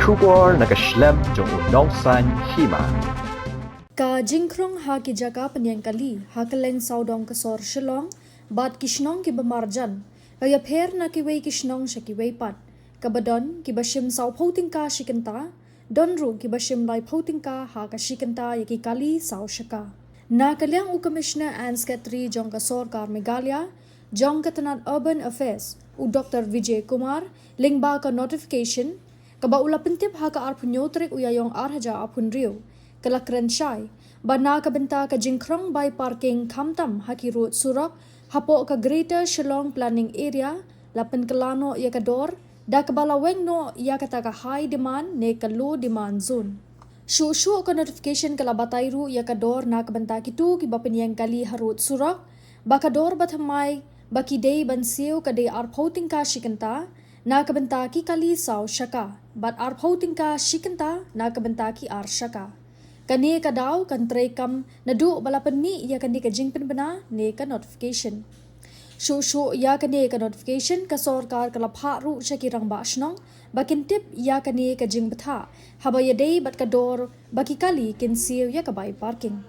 Shukor nakaslem jong unongsan Hima. Ka jingkrong ha ki jaga penyang kali ha keleng saudong kesor shelong bat kishnong ki bemarjan kaya pher na ki wei kishnong sha ki wei pat kabadon ki bashim sau photing ka shikenta donru ki bashim lai photing ka ha ka shikenta ya ki kali sau shaka na kalyang u commissioner and secretary jong ka Sorkar Meghalaya jong ka tanan urban affairs u Dr. Vijay Kumar lingba ka notification kaba ula pentip ha ka arpunyotrik u yayong arhaja apun riu kalakran syai bana ka benta ka jingkrong by parking khamtam haki road Surok hapo ka greater Shillong planning area lapen kelano ya ka dor da ka balaweng no ya kata ka high demand ne ka low demand zone shu ka notification kala batairu ya ka dor na ka benta kitu ki bapenyang kali Harud Surok baka dor bathamai baki day bansiu ka day arphoting ka shikenta na ka benta ki kali sau Shaka bat arphoting ka shikenta na ka benta ki ar Shaka kani ka daw kan trekam nadu balapan ni ya kani ka jing Pynbna ne ka notification shu ya kani ka notification ka Sorkar ka lapha ru shakirang ba ashnong bakin tip ya kani ka jing batha habaya day bat ka dor baki kali kin siu ya ka bay parking